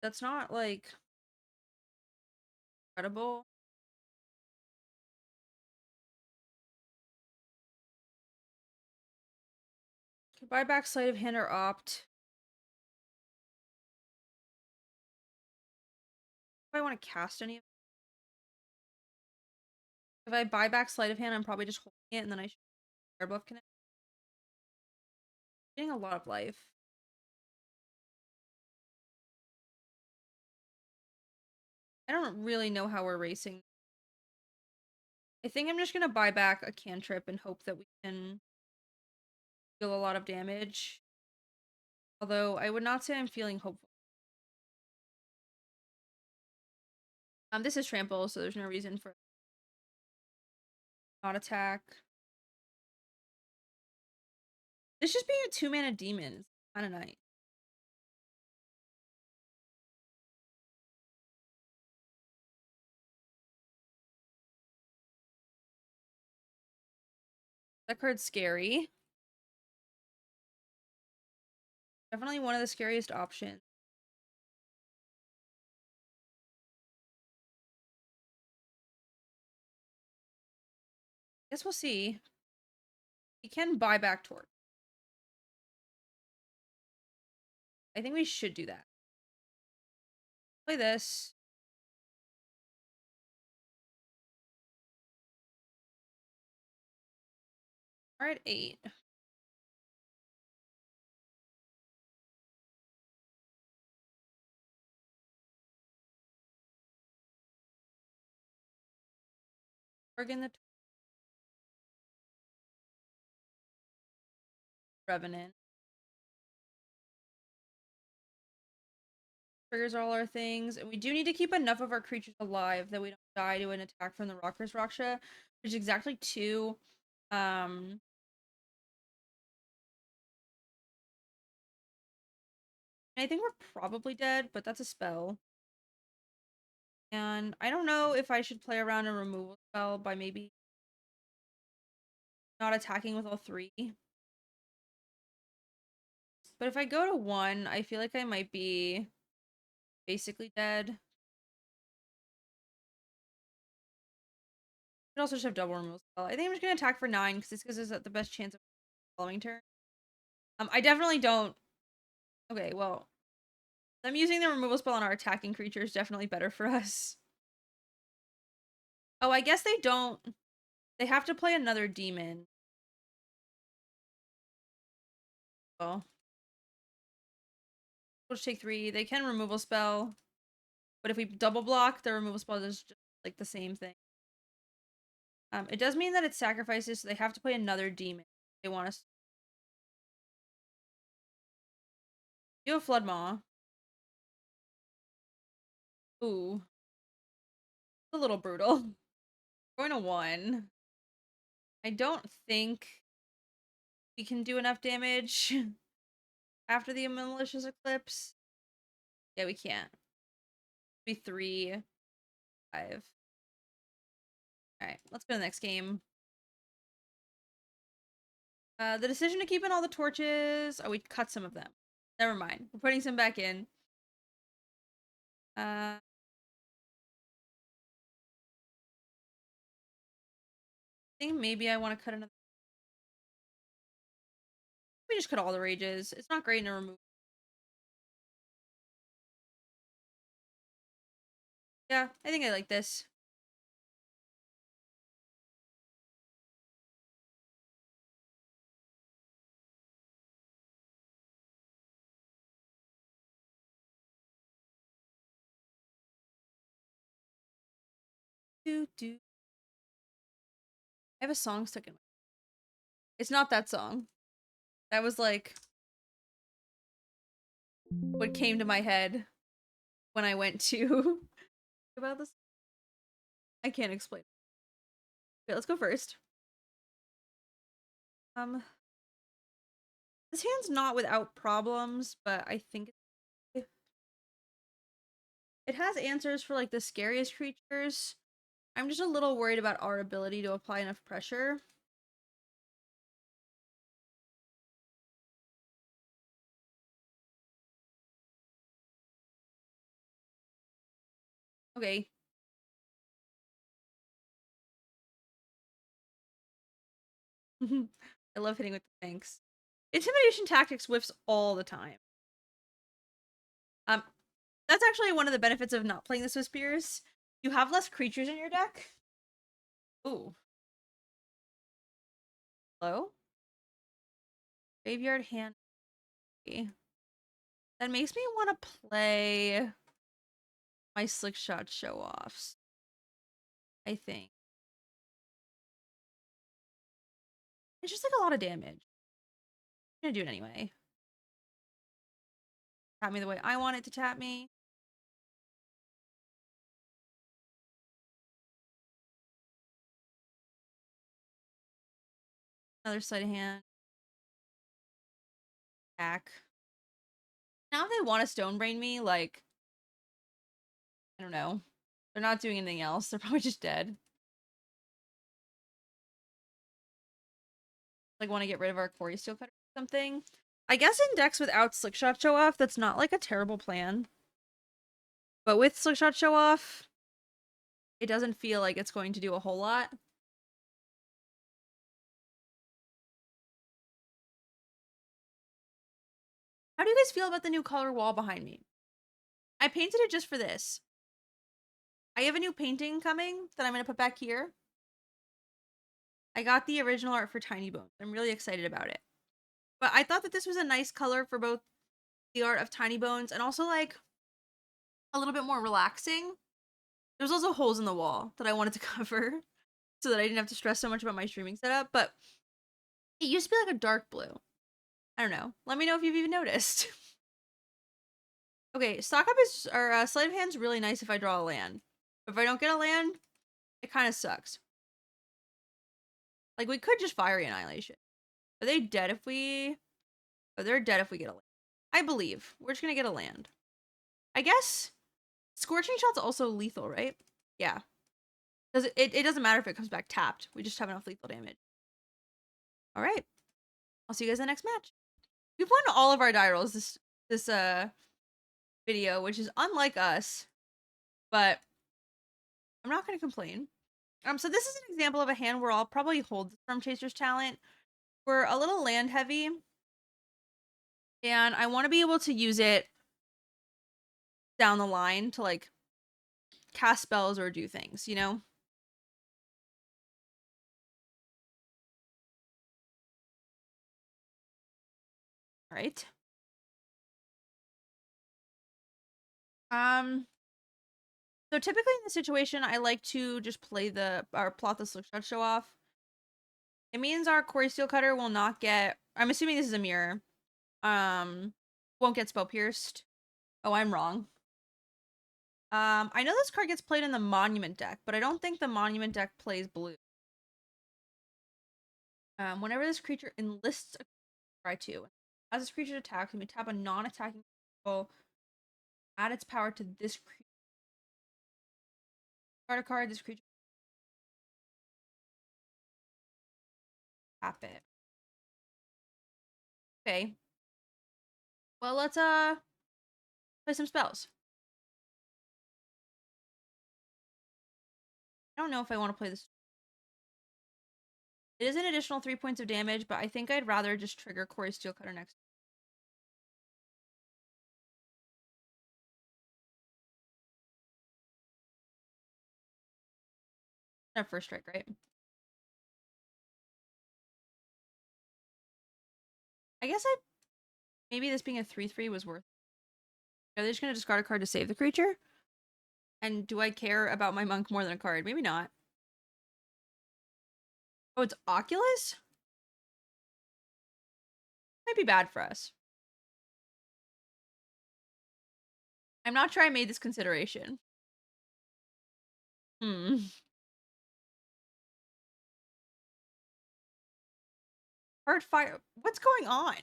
That's not like incredible. Buy back Sleight of Hand or Opt. I want to cast any of it. If I buy back Sleight of Hand, I'm probably just holding it and then I should air buff connect. Getting a lot of life. I don't really know how we're racing. I think I'm just gonna buy back a cantrip and hope that we can deal a lot of damage. Although I would not say I'm feeling hopeful. This is trample, so there's no reason for not attack. This just being a 2-mana demon is kind of nice. That card's scary. Definitely one of the scariest options. Guess we'll see. We can buy back Torque. I think we should do that. Play this. We're at 8. We're getting the Revenant. Triggers all our things. And we do need to keep enough of our creatures alive that we don't die to an attack from the Rocker's Raksha, which is exactly 2. I think we're probably dead, but that's a spell. And I don't know if I should play around a removal spell by maybe not attacking with all 3. But if I go to 1, I feel like I might be basically dead. Could also just have double removal spell. I think I'm just gonna attack for 9 because this gives us the best chance of following turn. I definitely don't. Okay, well, them using the removal spell on our attacking creature is definitely better for us. Oh, I guess they don't. They have to play another demon. Oh. We'll just take 3. They can removal spell. But if we double block, the removal spell is just like the same thing. It does mean that it's sacrifices, so they have to play another demon. They want us. Do a Flood Maw. Ooh. It's a little brutal. Going to 1. I don't think we can do enough damage after the Malicious Eclipse. Yeah, we can't. Be 3, 5. Alright, let's go to the next game. The decision to keep in all the torches. Oh, we cut some of them. Never mind. We're putting some back in. I think maybe I want to cut another. We just cut all the rages. It's not great in a remove. Yeah, I think I like this. Do. I have a song stuck in my. It's not that song. That was like what came to my head when I went to about this. I can't explain. Okay, let's go first. This hand's not without problems, but I think it has answers for like the scariest creatures. I'm just a little worried about our ability to apply enough pressure. Okay. I love hitting with the thanks. Intimidation tactics whiffs all the time. That's actually one of the benefits of not playing the Swiftspears. You have less creatures in your deck. Ooh. Hello? Graveyard hand. That makes me want to play my slick shot show offs. I think. It's just like a lot of damage. I'm gonna do it anyway. Tap me the way I want it to tap me. Another sleight of hand. Back. Now if they want to stone brain me, like, I don't know. They're not doing anything else. They're probably just dead. Like, want to get rid of our Cori-Steel cutter or something. I guess in decks without Slickshot Show Off, that's not like a terrible plan. But with Slickshot Show Off, it doesn't feel like it's going to do a whole lot. How do you guys feel about the new color wall behind me? I painted it just for this. I have a new painting coming that I'm going to put back here. I got the original art for Tiny Bones. I'm really excited about it. But I thought that this was a nice color for both the art of Tiny Bones and also like a little bit more relaxing. There's also holes in the wall that I wanted to cover so that I didn't have to stress so much about my streaming setup. But it used to be like a dark blue. I don't know. Let me know if you've even noticed. Okay, stock up is or sleight of hand's really nice if I draw a land. But if I don't get a land, it kind of sucks. Like we could just Fiery Annihilation. Are they dead if we? Oh, they're dead if we get a land. I believe we're just gonna get a land. I guess Scorching Shot's also lethal, right? Yeah. Does it doesn't matter if it comes back tapped. We just have enough lethal damage. All right. I'll see you guys in the next match. We've won all of our die rolls this video, which is unlike us, but I'm not gonna complain. So this is an example of a hand where I'll probably hold the Storm Chaser's talent. We're a little land heavy, and I want to be able to use it down the line to like cast spells or do things, you know? All right. So typically in this situation, I like to just play or plot the Slickshot Show Off. It means our Cori-Steel cutter will not get. I'm assuming this is a mirror. Won't get spell pierced. Oh, I'm wrong. I know this card gets played in the Monument deck, but I don't think the Monument deck plays blue. Whenever this creature enlists a try to, as this creature attacks, we tap a non-attacking control, add its power to this creature. Card a card, this creature. Tap it. Okay. Well, let's play some spells. I don't know if I want to play this. It is an additional 3 points of damage, but I think I'd rather just trigger Cori-Steel Cutter next. Our first strike, right? I guess maybe this being a 3/3 was worth. Are they just gonna discard a card to save the creature? And do I care about my monk more than a card? Maybe not. Oh, it's Oculus? Might be bad for us. I'm not sure I made this consideration. Hard fire. What's going on?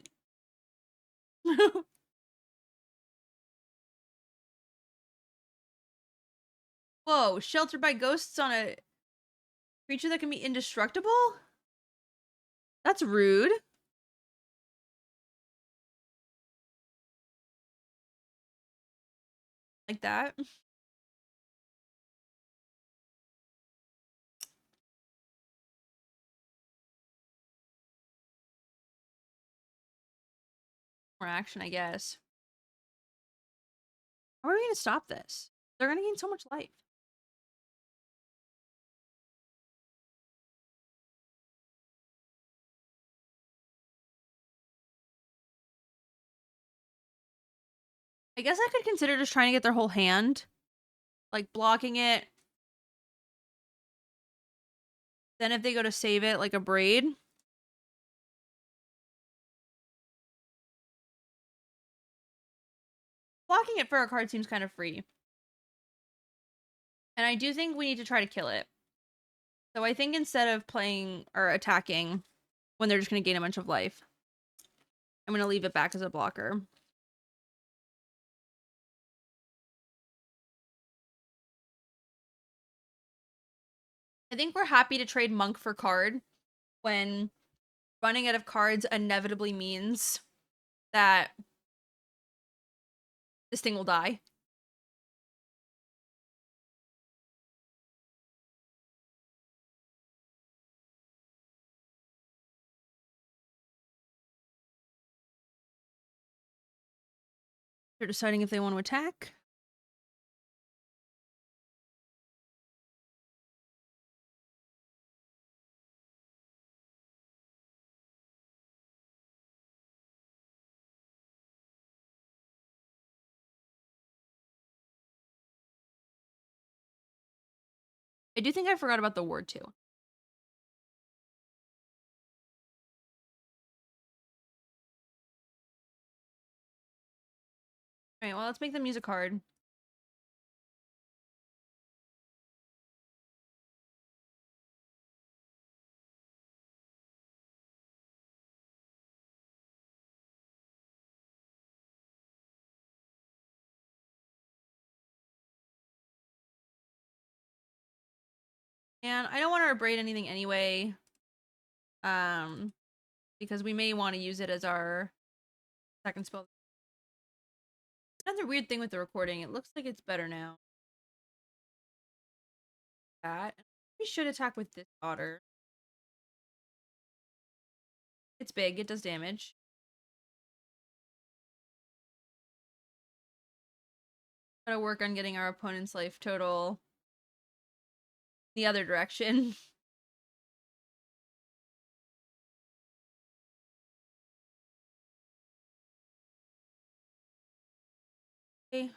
Whoa, sheltered by ghosts on a creature that can be indestructible? That's rude. Like that. More action, I guess. How are we gonna stop this? They're gonna gain so much life. I guess I could consider just trying to get their whole hand. Like, blocking it. Then if they go to save it, like a braid. Blocking it for a card seems kind of free. And I do think we need to try to kill it. So I think instead of playing or attacking when they're just going to gain a bunch of life, I'm going to leave it back as a blocker. I think we're happy to trade Monk for card when running out of cards inevitably means that this thing will die. They're deciding if they want to attack. I do think I forgot about the ward too. Alright, well, let's make them use a card. And I don't want to braid anything anyway. Because we may want to use it as our second spell. Another weird thing with the recording, it looks like it's better now. That. We should attack with this otter. It's big, it does damage. Gotta work on getting our opponent's life total the other direction. Okay.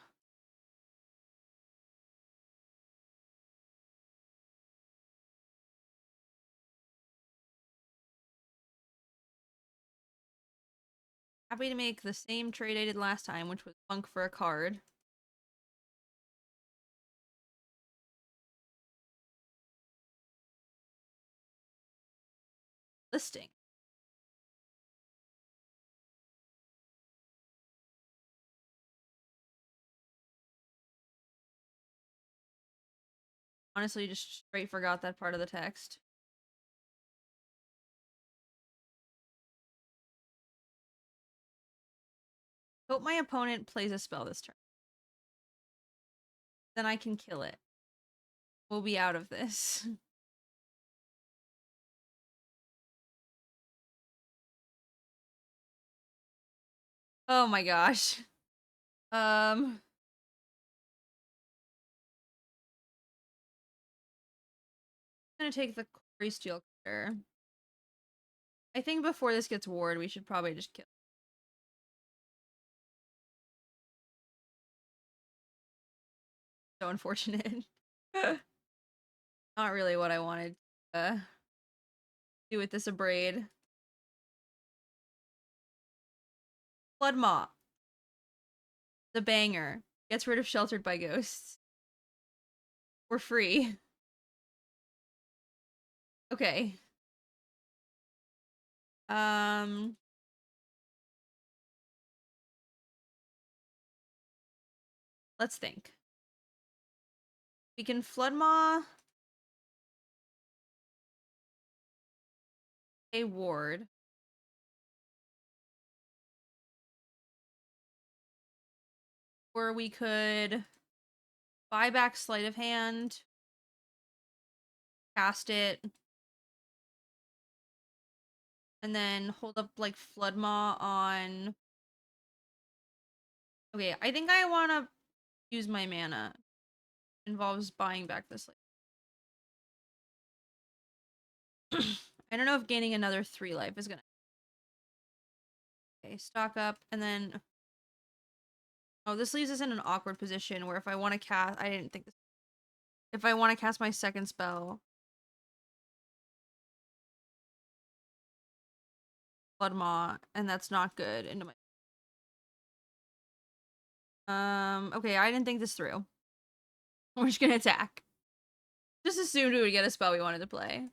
Happy to make the same trade I did last time, which was Monk for a card. Listing. Honestly, just straight forgot that part of the text. Hope my opponent plays a spell this turn. Then I can kill it. We'll be out of this. Oh my gosh. I'm gonna take the Cori-Steel cutter. I think before this gets ward, we should probably just kill. So unfortunate. Not really what I wanted to do with this abrade. Blood Maw. The banger. Gets rid of Sheltered by Ghosts. We're free. Okay. Let's think. We can Flood Maw a ward. Or we could buy back Sleight of Hand, cast it, and then hold up like Flood Maw on. Okay, I think I want to use my mana. Involves buying back this life. I don't know if gaining another 3 life is gonna. Okay, stock up, and then. Oh, this leaves us in an awkward position where if I want to cast, I didn't think this. If I want to cast my second spell, Blood Maw, and that's not good into my. Okay, I didn't think this through. We're just gonna attack. Just assumed we would get a spell we wanted to play.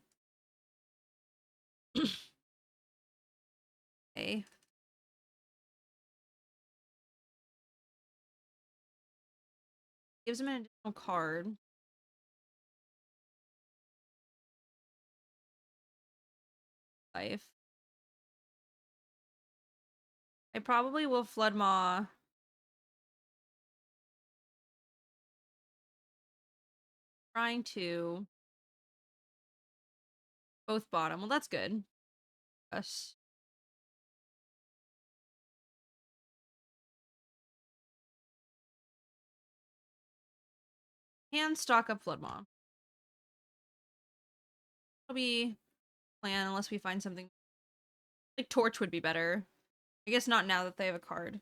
Okay. Gives him an additional card. Life. I probably will Flood Maw. Trying to. Both bottom. Well, that's good. Us. And stock up Flood Maw. That'll be plan unless we find something. Like Torch would be better. I guess not now that they have a card.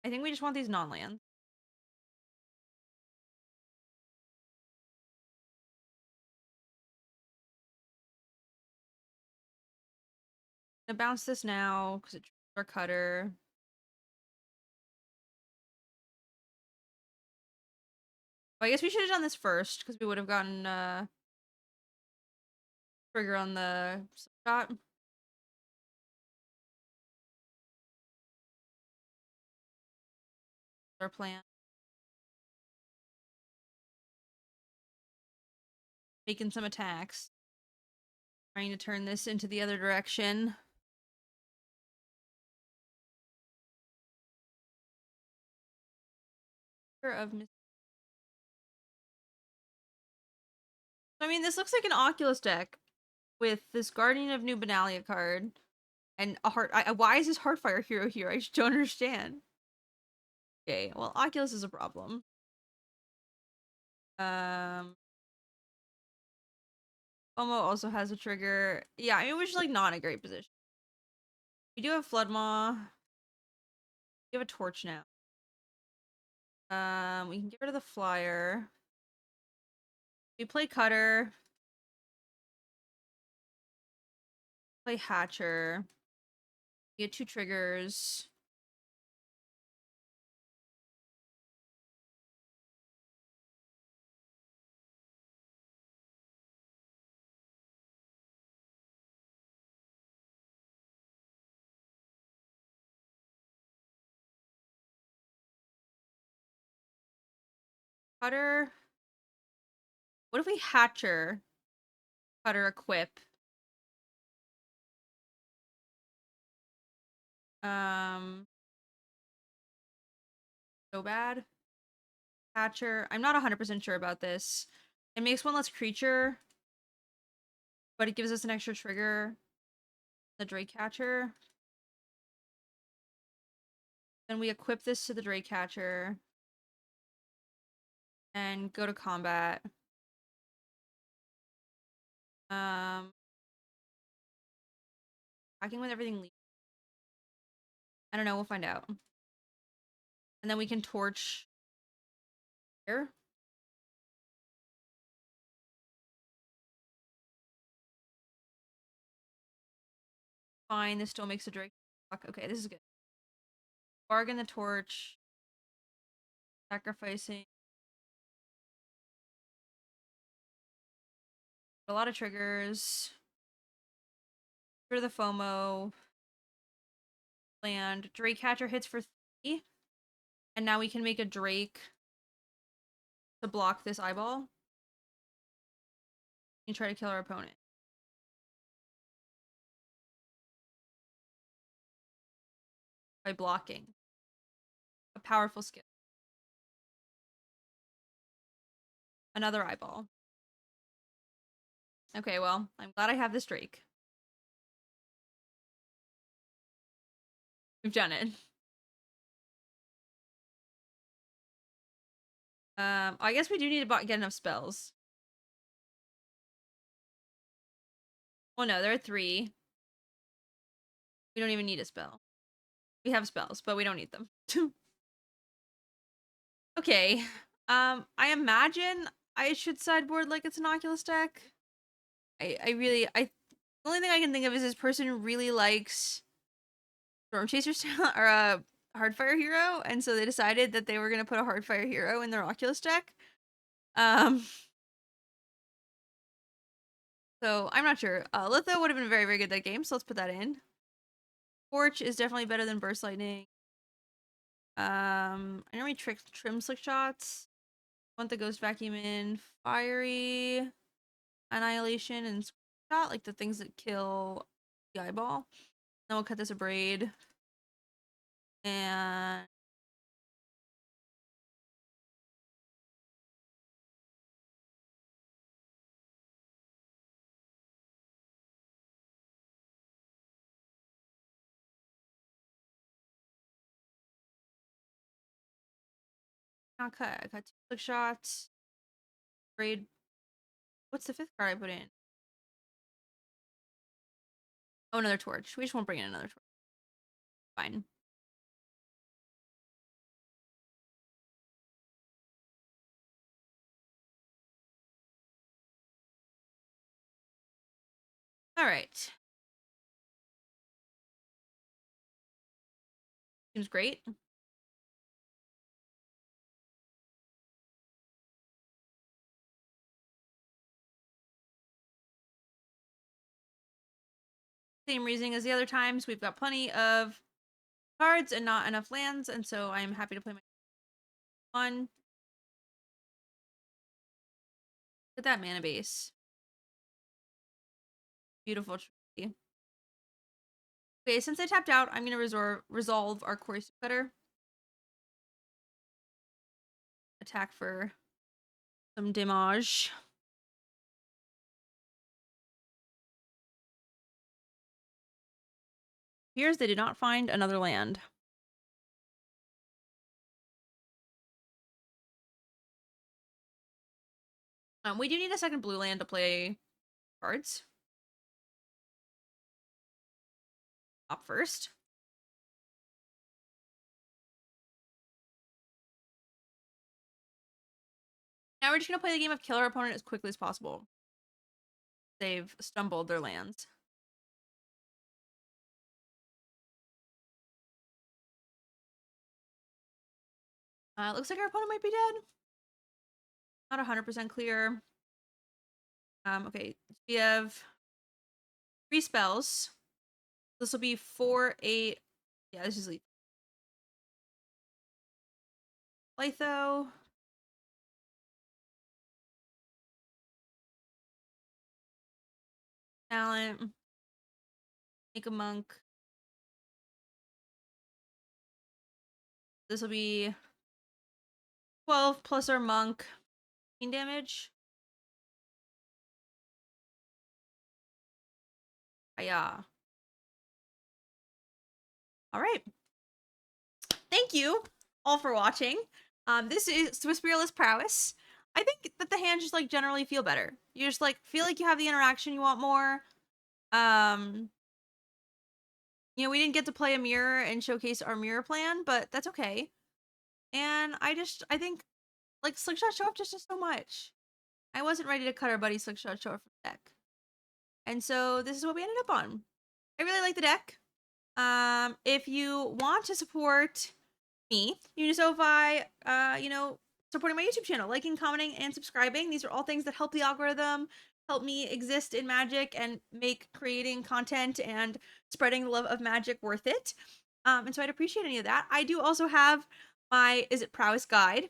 I think we just want these non-lands. I'm gonna bounce this now because it's our cutter. Well, I guess we should have done this first because we would have gotten trigger on the shot. Our plan. Making some attacks. Trying to turn this into the other direction. Of I mean, this looks like an Oculus deck with this Guardian of New Benalia card and a heart. Why is this Heartfire hero here? I just don't understand. Okay, well, Oculus is a problem. Um, Omo also has a trigger. Yeah, I mean, we're just like not in a great position. We do have Flood Maw. We have a Torch now. We can get rid of the Flyer. We play Cutter. Play Hatcher. We get 2 triggers. Cutter. What if we Hatcher? Cutter equip. So bad. Hatcher. I'm not 100% sure about this. It makes 1 less creature, but it gives us an extra trigger. The Drake Catcher. Then we equip this to the Drake Catcher. And go to combat. Attacking with everything. I don't know, we'll find out. And then we can torch here. Fine, this still makes a Drake. Okay, this is good. Bargain the torch. Sacrificing. A lot of triggers. For the FOMO. Land. Drake Catcher hits for 3. And now we can make a Drake to block this eyeball. And try to kill our opponent. By blocking. A powerful skill. Another eyeball. Okay, well, I'm glad I have this Drake. We've done it. I guess we do need to get enough spells. Well, no, there are 3. We don't even need a spell. We have spells, but we don't need them. Okay. I imagine I should sideboard like it's an Oculus deck. The only thing I can think of is this person really likes Storm Chaser style or a Hardfire hero, and so they decided that they were gonna put a Hardfire hero in their Oculus deck. Um, so I'm not sure. Litho would have been very, very good that game, so let's put that in. Torch is definitely better than Burst Lightning. I normally trim Slick Shots. Want the Ghost Vacuum in. Fiery, Annihilation, and Shot, like the things that kill the eyeball. Then we'll cut this a braid. And not cut. I cut 2 Slick Shots. Braid. What's the 5th card I put in? Oh, another torch. We just won't bring in another torch. Fine. All right. Seems great. Same reasoning as the other times. We've got plenty of cards and not enough lands, and so I'm happy to play my one. Look at that mana base. Beautiful tree. Okay, since I tapped out, I'm gonna resolve our Cori-Steel cutter. Attack for some damage. Appears they did not find another land. We do need a second blue land to play cards. Up first. Now we're just gonna play the game of kill our opponent as quickly as possible. They've stumbled their lands. Looks like our opponent might be dead. Not 100% clear. Okay, we have 3 spells. This will be 4, 8. Yeah, this is lethal. Litho. Talent. Make a monk. This will be 12 plus our monk. 15 damage. Yeah. All right. Thank you all for watching. This is Swiftspear Prowess. I think that the hands just like generally feel better. You just like feel like you have the interaction you want more. We didn't get to play a mirror and showcase our mirror plan, but that's okay. And I think like Slickshot show up just so much. I wasn't ready to cut our buddy Slickshot show up from the deck. And so this is what we ended up on. I really like the deck. If you want to support me, you can so by supporting my YouTube channel, liking, commenting, and subscribing. These are all things that help the algorithm, help me exist in Magic, and make creating content and spreading the love of Magic worth it. And so I'd appreciate any of that. I do also have my Izzet Prowess guide.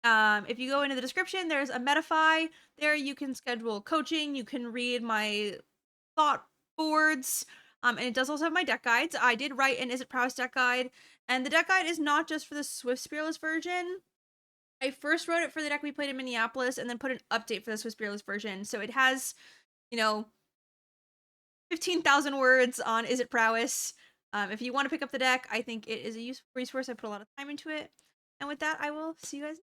If you go into the description, there's a Metafy. There you can schedule coaching. You can read my thought boards. And it does also have my deck guides. I did write an Izzet Prowess deck guide, and the deck guide is not just for the Swiftspear version. I first wrote it for the deck we played in Minneapolis, and then put an update for the Swiftspear version. So it has, 15,000 words on Izzet Prowess. If you want to pick up the deck, I think it is a useful resource. I put a lot of time into it. And with that, I will see you guys